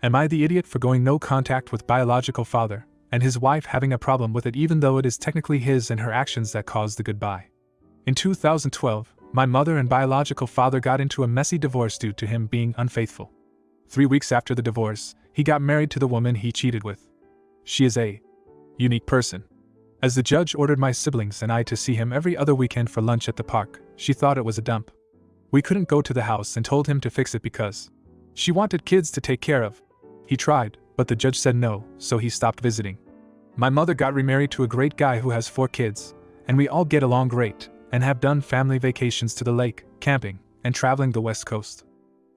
Am I the idiot for going no contact with biological father, and his wife having a problem with it even though it is technically his and her actions that caused the goodbye? In 2012, my mother and biological father got into a messy divorce due to him being unfaithful. 3 weeks after the divorce, he got married to the woman he cheated with. She is a unique person. As the judge ordered my siblings and I to see him every other weekend for lunch at the park, she thought it was a dump. We couldn't go to the house and told him to fix it because she wanted kids to take care of. He tried, but the judge said no, so he stopped visiting. My mother got remarried to a great guy who has 4 kids, and we all get along great, and have done family vacations to the lake, camping, and traveling the West Coast.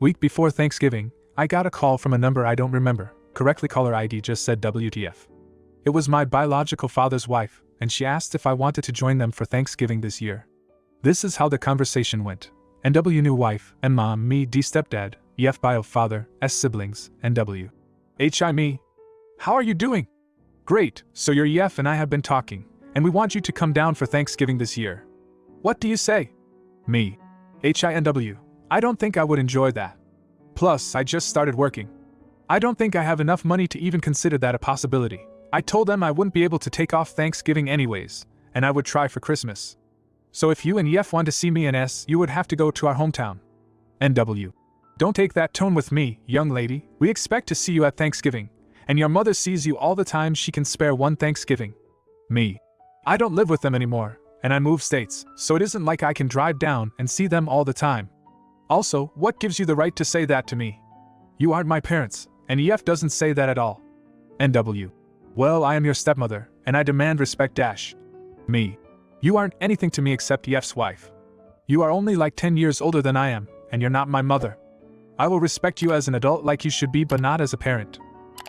Week before Thanksgiving, I got a call from a number I don't remember. Correctly, caller ID just said WTF. It was my biological father's wife, and she asked if I wanted to join them for Thanksgiving this year. This is how the conversation went. NW new wife, and mom, me D stepdad, EF bio father, S siblings, NW. HI me. How are you doing? Great, so your EF and I have been talking, and we want you to come down for Thanksgiving this year. What do you say? Me. HINW. I don't think I would enjoy that. Plus, I just started working. I don't think I have enough money to even consider that a possibility. I told them I wouldn't be able to take off Thanksgiving anyways, and I would try for Christmas. So if you and EF want to see me and S, you would have to go to our hometown. NW. Don't take that tone with me, young lady. We expect to see you at Thanksgiving, and your mother sees you all the time. She can spare one Thanksgiving. Me. I don't live with them anymore, and I moved states, so it isn't like I can drive down and see them all the time. Also, what gives you the right to say that to me? You aren't my parents, and EF doesn't say that at all. NW. Well, I am your stepmother, and I demand respect dash. Me. You aren't anything to me except EF's wife. You are only like 10 years older than I am, and you're not my mother. I will respect you as an adult like you should be, but not as a parent.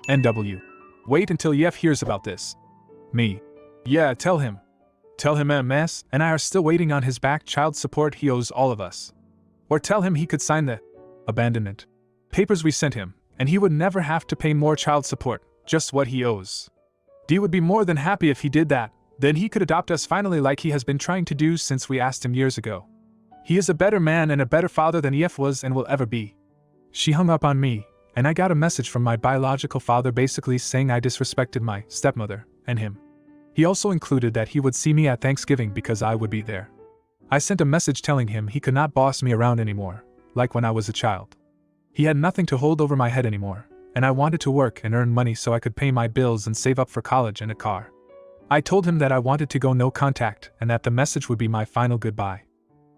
NW. Wait until EF hears about this. Me. Yeah, tell him. Tell him MS and I are still waiting on his back child support he owes all of us. Or tell him he could sign the abandonment papers we sent him, and he would never have to pay more child support, just what he owes. D would be more than happy if he did that. Then he could adopt us finally like he has been trying to do since we asked him years ago. He is a better man and a better father than EF was and will ever be. She hung up on me, and I got a message from my biological father basically saying I disrespected my stepmother and him. He also included that he would see me at Thanksgiving because I would be there. I sent a message telling him he could not boss me around anymore, like when I was a child. He had nothing to hold over my head anymore, and I wanted to work and earn money so I could pay my bills and save up for college and a car. I told him that I wanted to go no contact and that the message would be my final goodbye.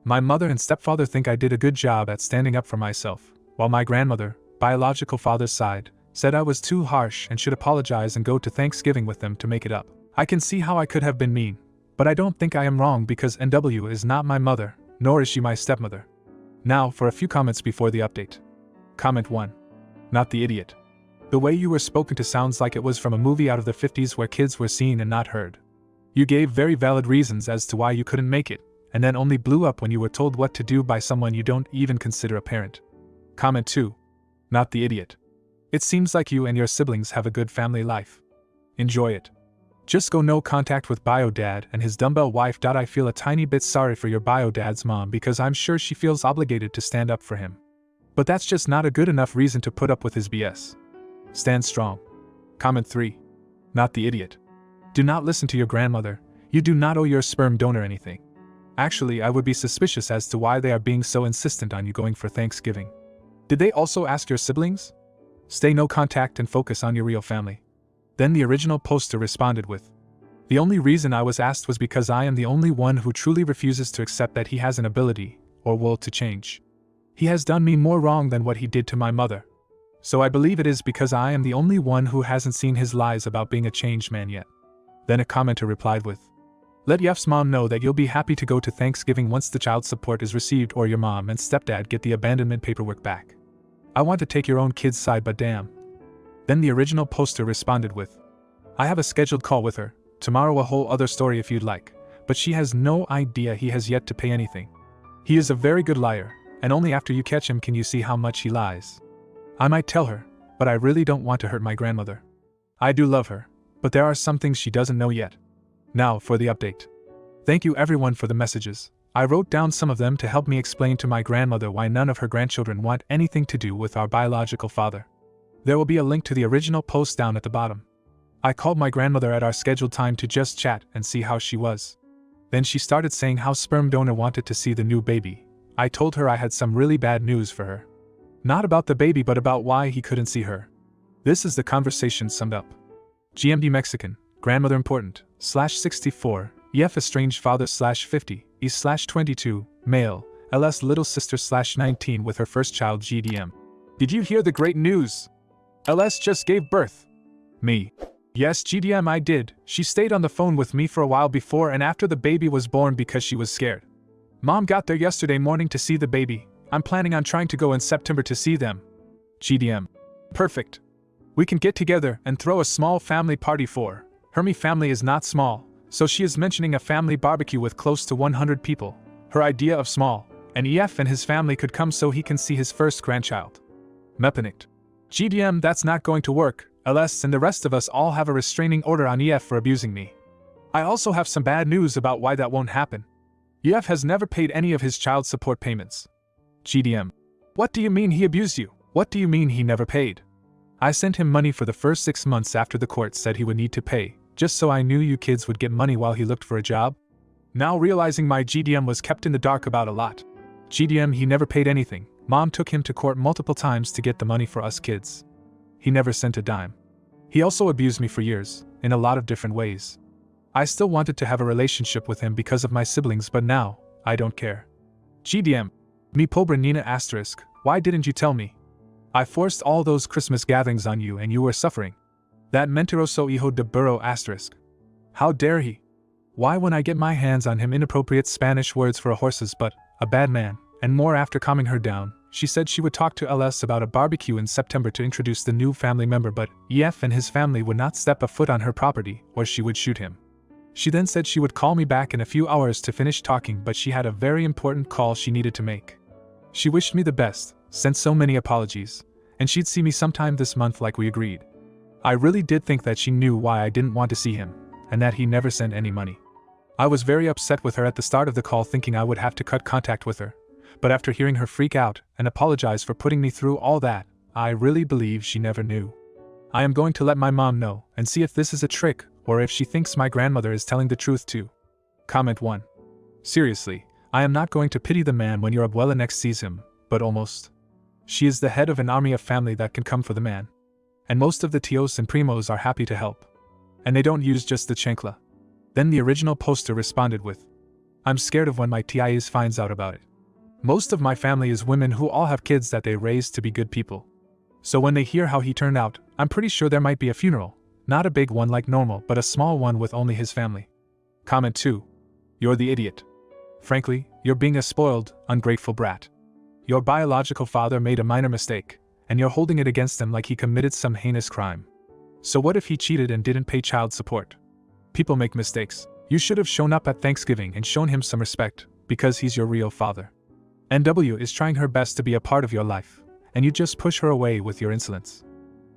My mother and stepfather think I did a good job at standing up for myself, while my grandmother, biological father's side, said I was too harsh and should apologize and go to Thanksgiving with them to make it up. I can see how I could have been mean, but I don't think I am wrong because NW is not my mother, nor is she my stepmother. Now for a few comments before the update. Comment 1. Not the idiot. The way you were spoken to sounds like it was from a movie out of the 50s where kids were seen and not heard. You gave very valid reasons as to why you couldn't make it, and then only blew up when you were told what to do by someone you don't even consider a parent. Comment 2. Not the idiot. It seems like you and your siblings have a good family life. Enjoy it. Just go no contact with bio dad and his dumbbell wife. I feel a tiny bit sorry for your bio dad's mom because I'm sure she feels obligated to stand up for him. But that's just not a good enough reason to put up with his BS. Stand strong. Comment 3. Not the idiot. Do not listen to your grandmother. You do not owe your sperm donor anything. Actually, I would be suspicious as to why they are being so insistent on you going for Thanksgiving. Did they also ask your siblings? Stay no contact and focus on your real family. Then the original poster responded with, the only reason I was asked was because I am the only one who truly refuses to accept that he has an ability, or will, to change. He has done me more wrong than what he did to my mother. So I believe it is because I am the only one who hasn't seen his lies about being a changed man yet. Then a commenter replied with, let Yef's mom know that you'll be happy to go to Thanksgiving once the child support is received or your mom and stepdad get the abandonment paperwork back. I want to take your own kid's side, but damn. Then the original poster responded with, I have a scheduled call with her, tomorrow, a whole other story if you'd like, but she has no idea he has yet to pay anything. He is a very good liar, and only after you catch him can you see how much he lies. I might tell her, but I really don't want to hurt my grandmother. I do love her, but there are some things she doesn't know yet. Now for the update. Thank you everyone for the messages. I wrote down some of them to help me explain to my grandmother why none of her grandchildren want anything to do with our biological father. There will be a link to the original post down at the bottom. I called my grandmother at our scheduled time to just chat and see how she was. Then she started saying how sperm donor wanted to see the new baby. I told her I had some really bad news for her. Not about the baby but about why he couldn't see her. This is the conversation summed up. GMD Mexican, grandmother important, /64, EF estranged father /50, E/22, male, LS little sister /19 with her first child GDM. Did you hear the great news? LS just gave birth. Me. Yes, GDM, I did. She stayed on the phone with me for a while before and after the baby was born because she was scared. Mom got there yesterday morning to see the baby. I'm planning on trying to go in September to see them. GDM. Perfect. We can get together and throw a small family party for her. My family is not small, so she is mentioning a family barbecue with close to 100 people. Her idea of small, and EF and his family could come so he can see his first grandchild. Mepanicked. GDM, that's not going to work. LS and the rest of us all have a restraining order on EF for abusing me. I also have some bad news about why that won't happen. EF has never paid any of his child support payments. GDM. What do you mean he abused you? What do you mean he never paid? I sent him money for the first 6 months after the court said he would need to pay, just so I knew you kids would get money while he looked for a job. Now realizing my GDM was kept in the dark about a lot. GDM, he never paid anything. Mom took him to court multiple times to get the money for us kids. He never sent a dime. He also abused me for years, in a lot of different ways. I still wanted to have a relationship with him because of my siblings, but now, I don't care. GDM. Mi pobre Nina *, why didn't you tell me? I forced all those Christmas gatherings on you and you were suffering. That mentiroso hijo de burro *. How dare he? Why when I get my hands on him inappropriate Spanish words for a horse's butt, a bad man, and more. After calming her down, she said she would talk to LS about a barbecue in September to introduce the new family member, but EF and his family would not step a foot on her property or she would shoot him. She then said she would call me back in a few hours to finish talking, but she had a very important call she needed to make. She wished me the best, sent so many apologies, and she'd see me sometime this month like we agreed. I really did think that she knew why I didn't want to see him, and that he never sent any money. I was very upset with her at the start of the call, thinking I would have to cut contact with her, but after hearing her freak out and apologize for putting me through all that, I really believe she never knew. I am going to let my mom know and see if this is a trick or if she thinks my grandmother is telling the truth too. Comment 1. Seriously, I am not going to pity the man when your abuela next sees him, but almost. She is the head of an army of family that can come for the man. And most of the tios and primos are happy to help. And they don't use just the chancla. Then the original poster responded with, I'm scared of when my tias finds out about it. Most of my family is women who all have kids that they raised to be good people. So when they hear how he turned out, I'm pretty sure there might be a funeral. Not a big one like normal, but a small one with only his family. Comment 2. You're the idiot. Frankly, you're being a spoiled, ungrateful brat. Your biological father made a minor mistake, and you're holding it against him like he committed some heinous crime. So what if he cheated and didn't pay child support? People make mistakes. You should have shown up at Thanksgiving and shown him some respect, because he's your real father. NW is trying her best to be a part of your life, and you just push her away with your insolence.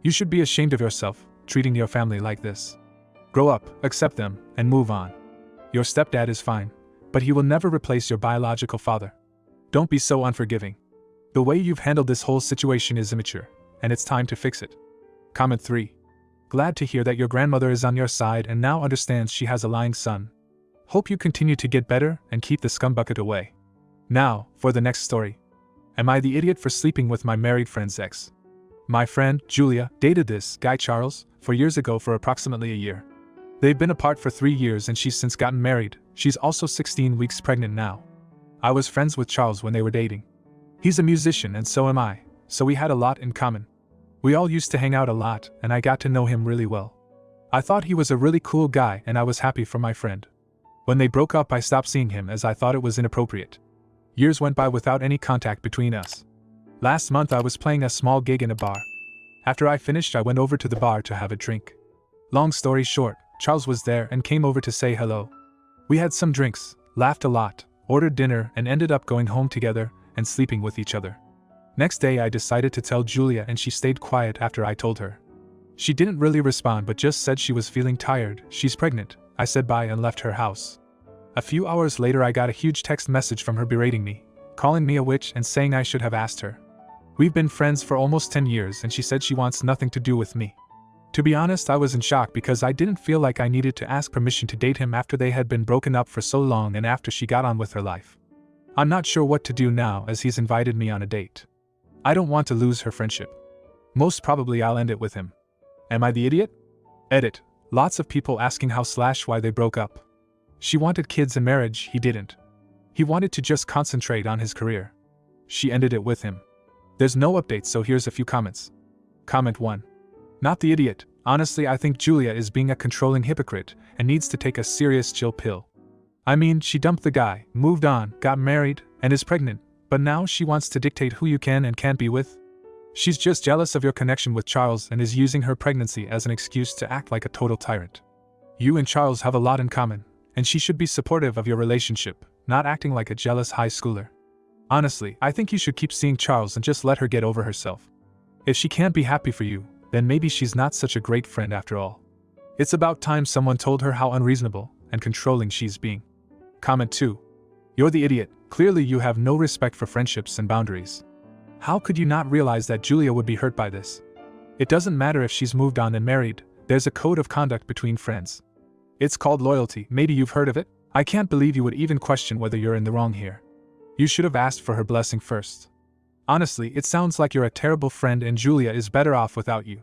You should be ashamed of yourself, treating your family like this. Grow up, accept them, and move on. Your stepdad is fine, but he will never replace your biological father. Don't be so unforgiving. The way you've handled this whole situation is immature, and it's time to fix it. Comment 3. Glad to hear that your grandmother is on your side and now understands she has a lying son. Hope you continue to get better and keep the scumbucket away. Now, for the next story. Am I the idiot for sleeping with my married friend's ex? My friend, Julia, dated this guy Charles 4 years ago for approximately a year. They've been apart for 3 years and she's since gotten married. She's also 16 weeks pregnant now. I was friends with Charles when they were dating. He's a musician and so am I, so we had a lot in common. We all used to hang out a lot and I got to know him really well. I thought he was a really cool guy and I was happy for my friend. When they broke up, I stopped seeing him as I thought it was inappropriate. Years went by without any contact between us. Last month I was playing a small gig in a bar. After I finished, I went over to the bar to have a drink. Long story short, Charles was there and came over to say hello. We had some drinks, laughed a lot, ordered dinner and ended up going home together and sleeping with each other. Next day I decided to tell Julia and she stayed quiet after I told her. She didn't really respond but just said she was feeling tired, she's pregnant. I said bye and left her house. A few hours later I got a huge text message from her berating me, calling me a witch and saying I should have asked her. We've been friends for almost 10 years and she said she wants nothing to do with me. To be honest, I was in shock because I didn't feel like I needed to ask permission to date him after they had been broken up for so long and after she got on with her life. I'm not sure what to do now as he's invited me on a date. I don't want to lose her friendship. Most probably I'll end it with him. Am I the idiot? Edit. Lots of people asking how/why they broke up. She wanted kids and marriage, he didn't. He wanted to just concentrate on his career. She ended it with him. There's no updates, so here's a few comments. Comment 1. Not the idiot. Honestly, I think Julia is being a controlling hypocrite and needs to take a serious chill pill. I mean, she dumped the guy, moved on, got married, and is pregnant, but now she wants to dictate who you can and can't be with? She's just jealous of your connection with Charles and is using her pregnancy as an excuse to act like a total tyrant. You and Charles have a lot in common, and she should be supportive of your relationship, not acting like a jealous high schooler. Honestly, I think you should keep seeing Charles and just let her get over herself. If she can't be happy for you, then maybe she's not such a great friend after all. It's about time someone told her how unreasonable and controlling she's being. Comment 2. You're the idiot. Clearly you have no respect for friendships and boundaries. How could you not realize that Julia would be hurt by this? It doesn't matter if she's moved on and married, there's a code of conduct between friends. It's called loyalty. Maybe you've heard of it? I can't believe you would even question whether you're in the wrong here. You should have asked for her blessing first. Honestly, it sounds like you're a terrible friend and Julia is better off without you.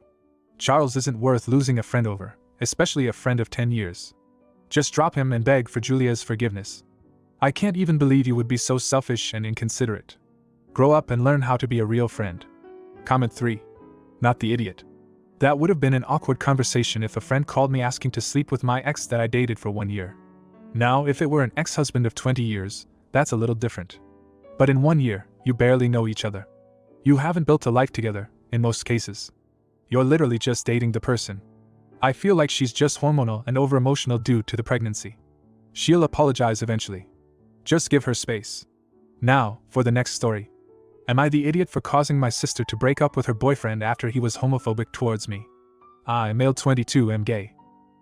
Charles isn't worth losing a friend over, especially a friend of 10 years. Just drop him and beg for Julia's forgiveness. I can't even believe you would be so selfish and inconsiderate. Grow up and learn how to be a real friend. Comment 3. Not the idiot. That would have been an awkward conversation if a friend called me asking to sleep with my ex that I dated for 1 year. Now, if it were an ex-husband of 20 years, that's a little different. But in 1 year, you barely know each other. You haven't built a life together, in most cases. You're literally just dating the person. I feel like she's just hormonal and over-emotional due to the pregnancy. She'll apologize eventually. Just give her space. Now, for the next story. Am I the idiot for causing my sister to break up with her boyfriend after he was homophobic towards me? I, male 22, am gay.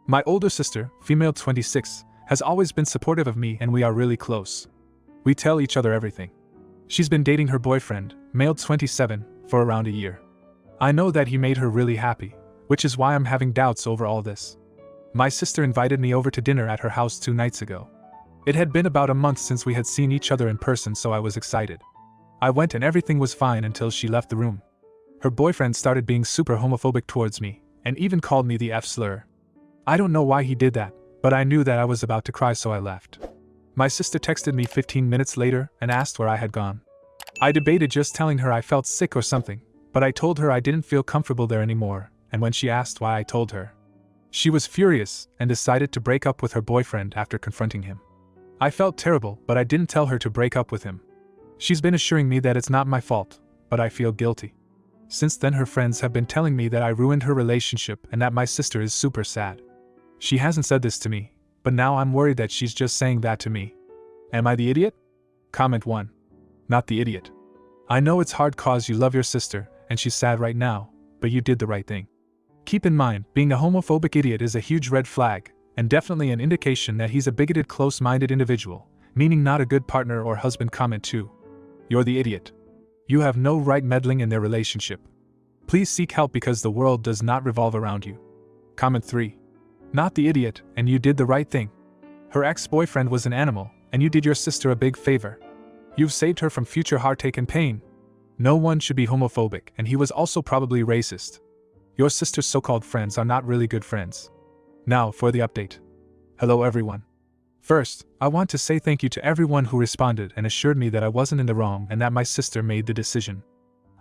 My older sister, female 26, has always been supportive of me and we are really close. We tell each other everything. She's been dating her boyfriend, male 27, for around a year. I know that he made her really happy, which is why I'm having doubts over all this. My sister invited me over to dinner at her house 2 nights ago. It had been about a month since we had seen each other in person, so I was excited. I went and everything was fine until she left the room. Her boyfriend started being super homophobic towards me, and even called me the F slur. I don't know why he did that, but I knew that I was about to cry, so I left. My sister texted me 15 minutes later and asked where I had gone. I debated just telling her I felt sick or something, but I told her I didn't feel comfortable there anymore, and when she asked why, I told her. She was furious and decided to break up with her boyfriend after confronting him. I felt terrible, but I didn't tell her to break up with him. She's been assuring me that it's not my fault, but I feel guilty. Since then her friends have been telling me that I ruined her relationship and that my sister is super sad. She hasn't said this to me, but now I'm worried that she's just saying that to me. Am I the idiot? Comment 1. Not the idiot. I know it's hard cause you love your sister, and she's sad right now, but you did the right thing. Keep in mind, being a homophobic idiot is a huge red flag, and definitely an indication that he's a bigoted, close-minded individual, meaning not a good partner or husband. Comment 2. You're the idiot. You have no right meddling in their relationship. Please seek help because the world does not revolve around you. Comment 3. Not the idiot, and you did the right thing. Her ex-boyfriend was an animal, and you did your sister a big favor. You've saved her from future heartache and pain. No one should be homophobic, and he was also probably racist. Your sister's so-called friends are not really good friends. Now for the update. Hello everyone. First, I want to say thank you to everyone who responded and assured me that I wasn't in the wrong and that my sister made the decision.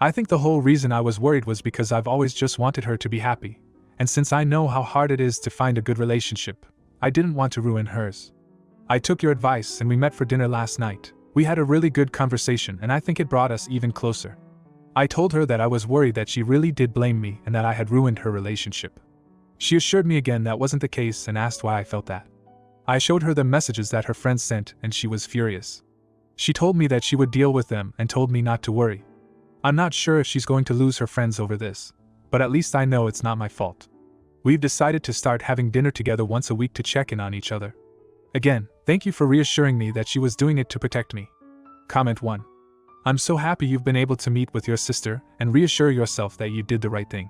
I think the whole reason I was worried was because I've always just wanted her to be happy, and since I know how hard it is to find a good relationship, I didn't want to ruin hers. I took your advice and we met for dinner last night. We had a really good conversation and I think it brought us even closer. I told her that I was worried that she really did blame me and that I had ruined her relationship. She assured me again that wasn't the case and asked why I felt that. I showed her the messages that her friends sent and she was furious. She told me that she would deal with them and told me not to worry. I'm not sure if she's going to lose her friends over this, but at least I know it's not my fault. We've decided to start having dinner together once a week to check in on each other. Again, thank you for reassuring me that she was doing it to protect me. Comment 1. I'm so happy you've been able to meet with your sister and reassure yourself that you did the right thing.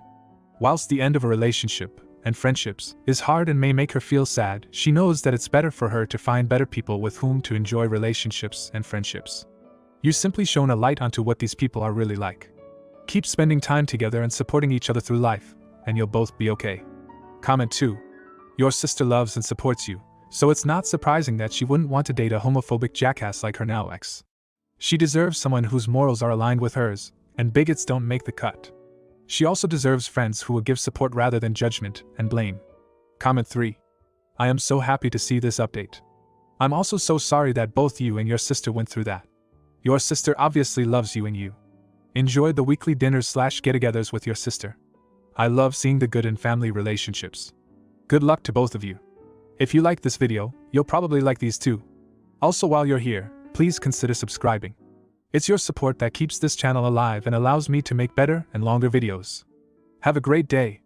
Whilst the end of a relationship and friendships is hard and may make her feel sad, she knows that it's better for her to find better people with whom to enjoy relationships and friendships. You simply shone a light onto what these people are really like. Keep spending time together and supporting each other through life, and you'll both be okay. Comment 2. Your sister loves and supports you, so it's not surprising that she wouldn't want to date a homophobic jackass like her now ex. She deserves someone whose morals are aligned with hers, and bigots don't make the cut. She also deserves friends who will give support rather than judgment and blame. Comment 3. I am so happy to see this update. I'm also so sorry that both you and your sister went through that. Your sister obviously loves you and you enjoyed the weekly dinners/get-togethers with your sister. I love seeing the good in family relationships. Good luck to both of you. If you like this video, you'll probably like these too. Also, while you're here, please consider subscribing. It's your support that keeps this channel alive and allows me to make better and longer videos. Have a great day.